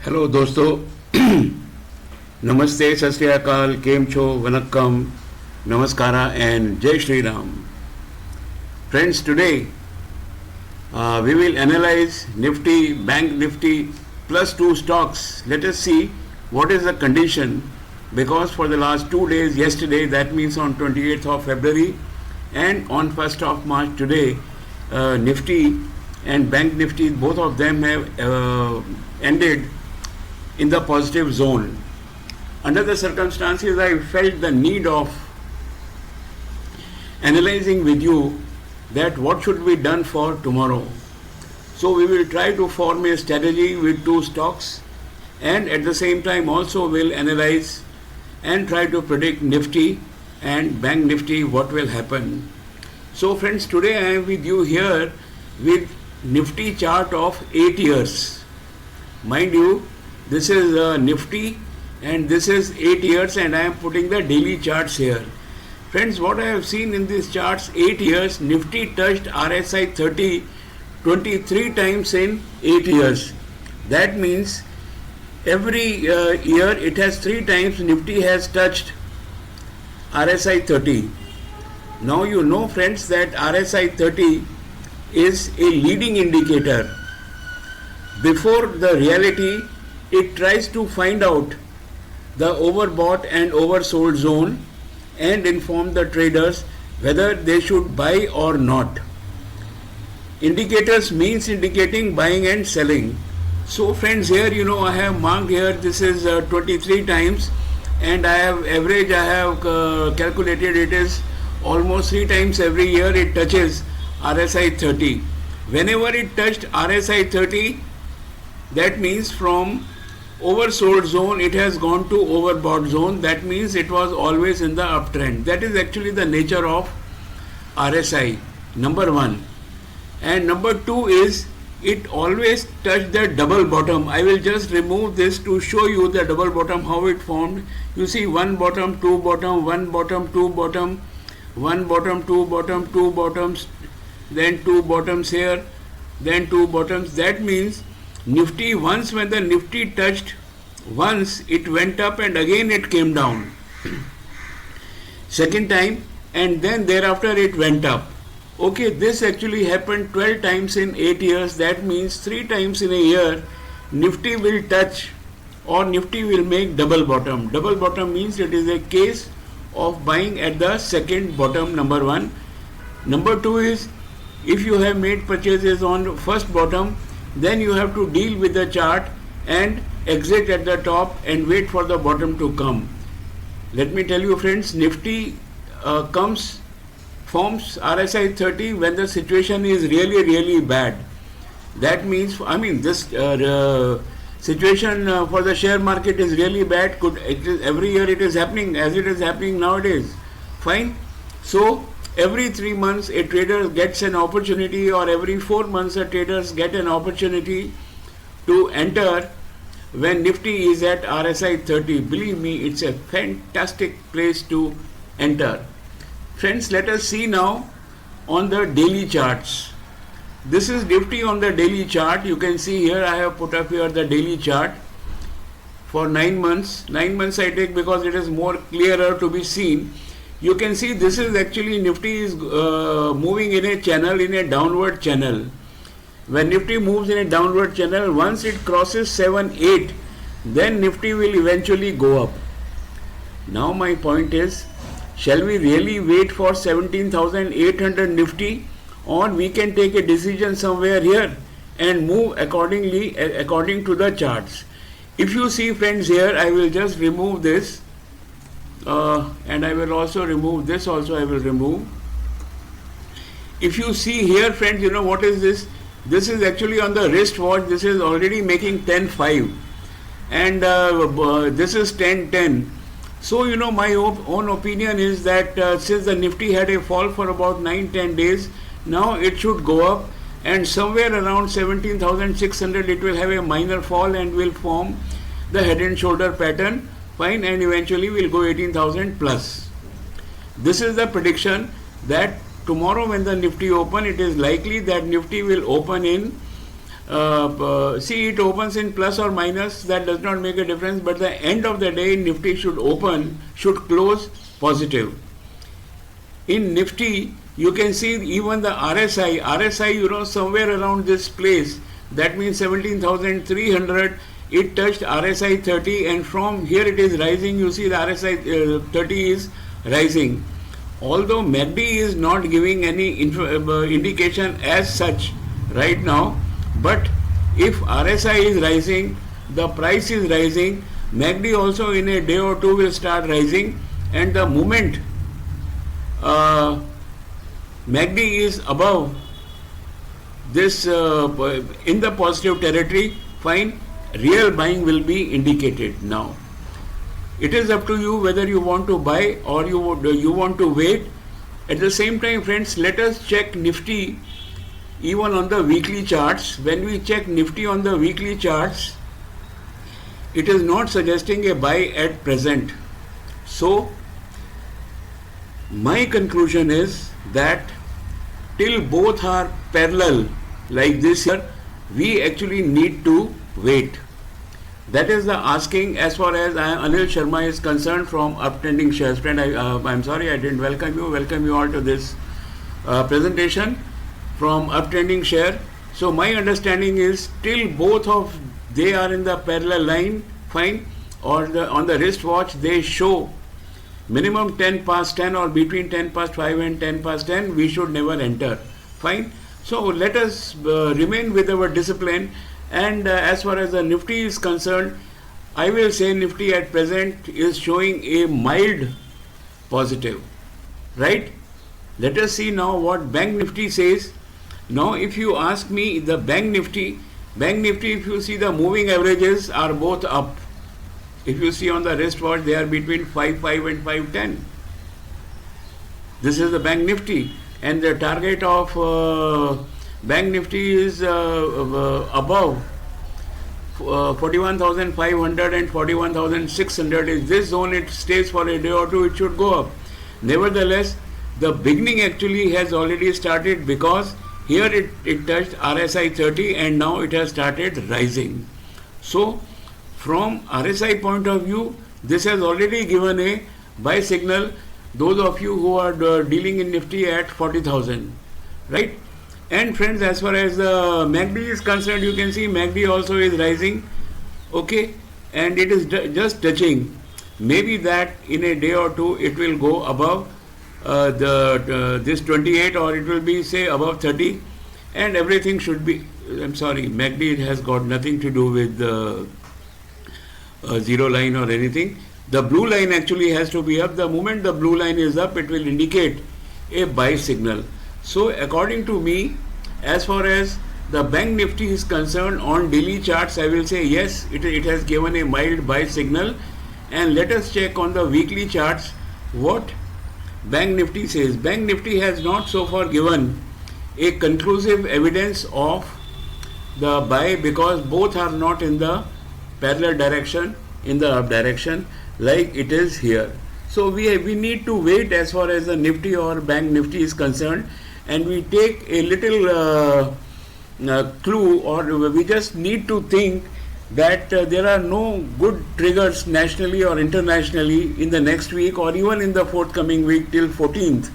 Hello दोस्तों नमस्ते सत श्री अकाल केम छो Vanakkam namaskara and jai shri ram. Friends, today we will analyze nifty, bank nifty plus two stocks. Let us see what is the condition, because for the last 2 days, yesterday, that means on 28th of February, and on 1st of March today, nifty and bank nifty, both of them have ended in the positive zone. Under the circumstances, I felt the need of analyzing with you that what should be done for tomorrow. So we will try to form a strategy with two stocks, and at the same time also will analyze and try to predict nifty and bank nifty what will happen. So friends, today I am with you here with nifty chart of 8 years. Mind you, this is nifty and this is 8 years, and I am putting the daily charts here. Friends, what I have seen in these charts, 8 years, nifty touched RSI 30 23 times in 8 years. That means every year it has 3 times nifty has touched RSI 30. Now you know, friends, that RSI 30 is a leading indicator. Before the reality, it tries to find out the overbought and oversold zone and inform the traders whether they should buy or not. Indicators means indicating buying and selling. So friends, here you know I have marked here, this is 23 times, and I have average, I have calculated it is almost 3 times every year it touches RSI 30. Whenever it touched RSI 30, that means from oversold zone it has gone to overbought zone. That means it was always in the uptrend. That is actually the nature of RSI, number one. And number two is it always touched the double bottom. I will just remove this to show you the double bottom, how it formed. You see, one bottom, two bottom, one bottom, two bottom, one bottom, two bottom, two bottoms, then two bottoms here, then two bottoms. That means nifty, once when the nifty touched, once it went up and again it came down. Second time, and then thereafter it went up. Okay, this actually happened 12 times in 8 years. That means 3 times in a year nifty will touch or nifty will make double bottom. Double bottom means it is a case of buying at the second bottom, number one. Number two is if you have made purchases on first bottom, then you have to deal with the chart and exit at the top and wait for the bottom to come. Let me tell you, friends, nifty forms RSI 30 when the situation is really bad. That means, I mean, this situation for the share market is really bad. Every year it is happening as it is happening nowadays. Fine. So every 3 months a trader gets an opportunity, or every 4 months a traders get an opportunity to enter when nifty is at RSI 30. Believe me, it's a fantastic place to enter. Friends, let us see now on the daily charts. This is nifty on the daily chart. You can see here I have put up here the daily chart for 9 months. 9 months I take because it is more clearer to be seen. You can see this is actually nifty is moving in a channel, in a downward channel. When nifty moves in a downward channel, once it crosses 7, 8, then nifty will eventually go up. Now my point is, shall we really wait for 17,800 nifty, or we can take a decision somewhere here and move accordingly, according to the charts? If you see, friends, here I will just remove this. And I will also remove this also, I will remove. If you see here, friends, you know what is this? This is actually on the wristwatch. This is already making 10.5 and this is 10.10. So you know, my own opinion is that since the nifty had a fall for about 9-10 days, now it should go up, and somewhere around 17,600 it will have a minor fall and will form the head and shoulder pattern. Fine, and eventually will go 18,000 plus. This is the prediction that tomorrow when the nifty open, it is likely that nifty will open in see, it opens in plus or minus, that does not make a difference, but the end of the day Nifty should close positive. In Nifty, you can see even the RSI, somewhere around this place, that means 17,300, it touched RSI 30, and from here it is rising. You see the RSI 30 is rising. Although MACD is not giving any indication as such right now, but if RSI is rising, the price is rising, MACD also in a day or two will start rising, and the moment MACD is above this in the positive territory, fine, real buying will be indicated. Now it is up to you whether you want to buy or you want to wait. At the same time, friends, let us check Nifty even on the weekly charts. When we check Nifty on the weekly charts, it is not suggesting a buy at present. So my conclusion is that till both are parallel like this here, we actually need to wait. That is the asking as far as Anil Sharma is concerned from Uptrending Shares. Friend, I'm sorry I didn't welcome you all to this presentation from Uptrending Share. So my understanding is till both of they are in the parallel line, fine, or on the wristwatch they show minimum 10 past 10 or between 10 past 5 and 10 past 10, we should never enter, fine. So let us remain with our discipline. And as far as the Nifty is concerned, I will say Nifty at present is showing a mild positive, right? Let us see now what Bank Nifty says. Now if you ask me the Bank Nifty, if you see the moving averages are both up. If you see on the wristwatch, they are between 5.5 and 5.10. This is the Bank Nifty, and the target of Bank Nifty is above 41,500 and 41,600. Is this zone it stays for a day or two, it should go up. Nevertheless, the beginning actually has already started, because here it touched RSI 30 and now it has started rising. So from RSI point of view, this has already given a buy signal. Those of you who are dealing in Nifty at 40,000, right? And friends, as far as the MACD is concerned, you can see MACD also is rising, okay, and it is just touching. Maybe that in a day or two it will go above this 28, or it will be say above 30, and everything should be, I'm sorry, MACD has got nothing to do with the zero line or anything. The blue line actually has to be up. The moment the blue line is up, it will indicate a buy signal. So according to me, as far as the Bank Nifty is concerned, on daily charts, I will say yes, it has given a mild buy signal. And let us check on the weekly charts what Bank Nifty says. Bank Nifty has not so far given a conclusive evidence of the buy, because both are not in the parallel direction, in the up direction like it is here. So we need to wait as far as the Nifty or Bank Nifty is concerned, and we take a little clue, or we just need to think that there are no good triggers nationally or internationally in the next week, or even in the forthcoming week till 14th.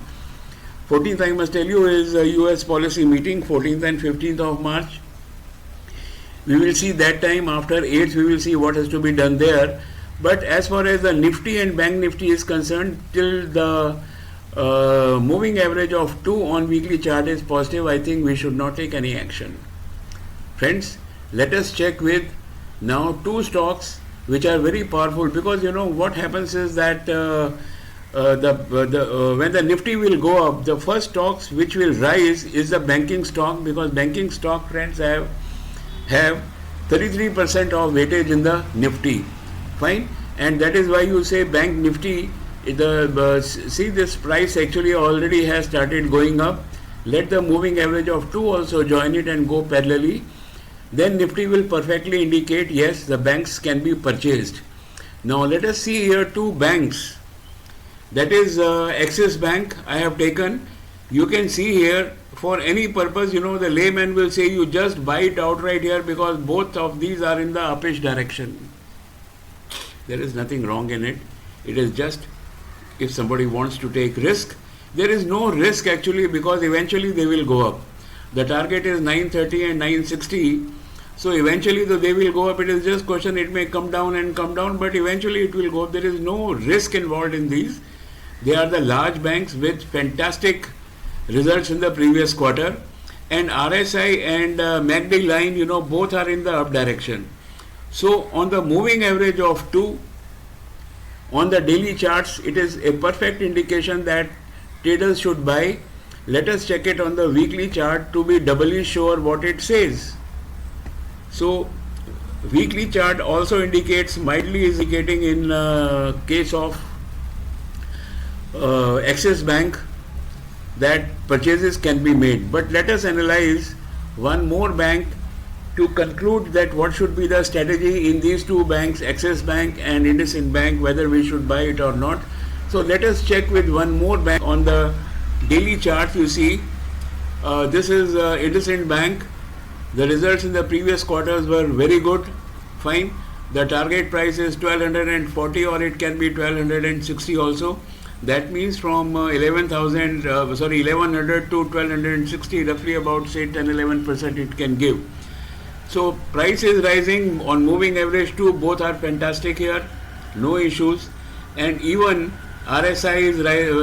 14th, I must tell you, is a US policy meeting, 14th and 15th of March. We will see that time. After 8th, we will see what has to be done there. But as far as the Nifty and Bank Nifty is concerned, till the moving average of 2 on weekly chart is positive, I think we should not take any action. Friends, let us check with now two stocks which are very powerful, because you know what happens is that when the Nifty will go up, the first stocks which will rise is the banking stock, because banking stock, friends, have 33% of weightage in the Nifty, fine, and that is why you say Bank Nifty. See, this price actually already has started going up. Let the moving average of 2 also join it and go parallelly. Then Nifty will perfectly indicate yes, the banks can be purchased. Now let us see here two banks. That is Axis Bank I have taken, You can see here, for any purpose, the layman will say you just buy it outright here because both of these are in the uppish direction. There is nothing wrong in it. It is just if somebody wants to take risk. There is no risk actually, because eventually they will go up. The target is 930 and 960. So eventually though they will go up. It is just question, it may come down, but eventually it will go up. There is no risk involved in these. They are the large banks with fantastic results in the previous quarter, and RSI and MACD line, both are in the up direction. So on the moving average of 2, on the daily charts, it is a perfect indication that traders should buy. Let us check it on the weekly chart to be doubly sure what it says. So weekly chart also indicates, mildly is indicating in case of Axis Bank, that purchases can be made. But let us analyze one more bank to conclude that what should be the strategy in these two banks, Axis Bank and INDUSIND Bank, whether we should buy it or not. So let us check with one more bank on the daily chart. You see, this is INDUSIND Bank. The results in the previous quarters were very good, fine. The target price is 1240, or it can be 1260 also. That means from 1100 to 1260, roughly about say 10-11% it can give. So price is rising on moving average too. Both are fantastic here, no issues, and even RSI is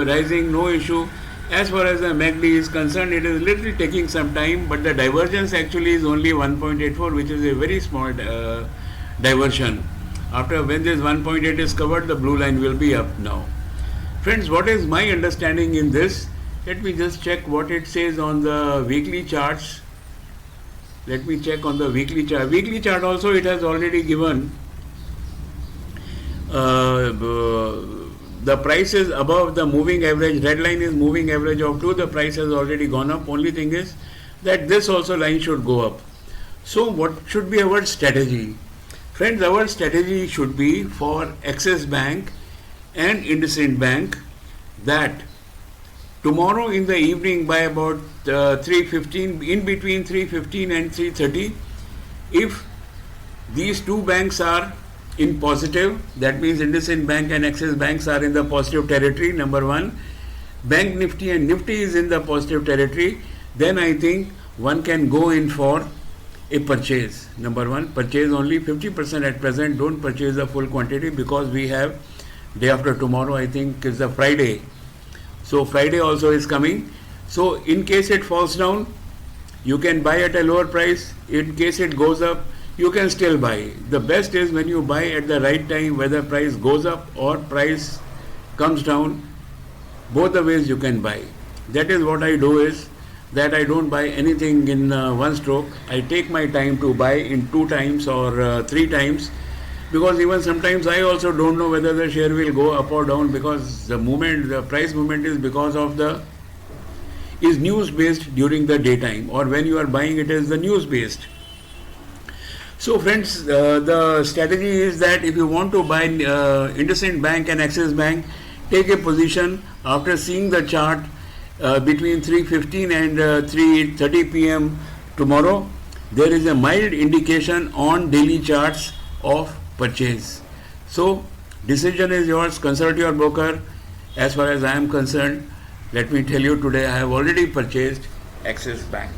rising, no issue. As far as the MACD is concerned, it is little taking some time, but the divergence actually is only 1.84, which is a very small diversion. After when this 1.8 is covered, the blue line will be up now. Friends, what is my understanding in this? Let me just check what it says on the weekly charts. Let me check on the weekly chart. Weekly chart also, it has already given the price is above the moving average. Red line is moving average of 2. The price has already gone up. Only thing is that this also line should go up. So what should be our strategy? Friends, our strategy should be for Axis Bank and INDUSIND Bank that tomorrow in the evening by about 3:15, in between 3:15 and 3:30, if these two banks are in positive, that means INDUSIND Bank and Axis Banks are in the positive territory, number one, Bank Nifty and Nifty is in the positive territory, then I think one can go in for a purchase. Number one, purchase only 50% at present. Don't purchase the full quantity, because we have day after tomorrow, I think, is the Friday. So Friday also is coming. So in case it falls down, you can buy at a lower price. In case it goes up, you can still buy. The best is when you buy at the right time, whether price goes up or price comes down, both the ways you can buy. That is what I do, is that I don't buy anything in one stroke. I take my time to buy in 2 times or 3 times, because even sometimes I also don't know whether the share will go up or down, because the price movement is because of is news based during the daytime, or when you are buying it is the news based. So friends, the strategy is that if you want to buy INDUSIND Bank and Axis Bank, take a position after seeing the chart between 3:15 and 3:30 p.m. tomorrow. There is a mild indication on daily charts of purchase. So decision is yours. Consult your broker. As far as I am concerned, let me tell you, today I have already purchased Axis Bank.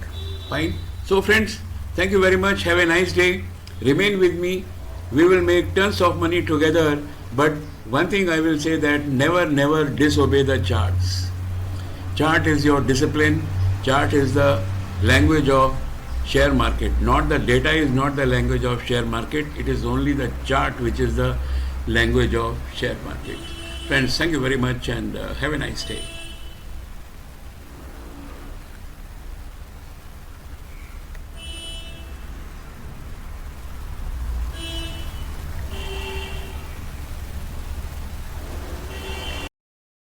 Fine. So friends, thank you very much. Have a nice day. Remain with me. We will make tons of money together. But one thing I will say, that never disobey the charts. Chart is your discipline. Chart is the language of share market. Not the data is not the language of share market. It is only the chart which is the language of share market. Friends, thank you very much, and have a nice day.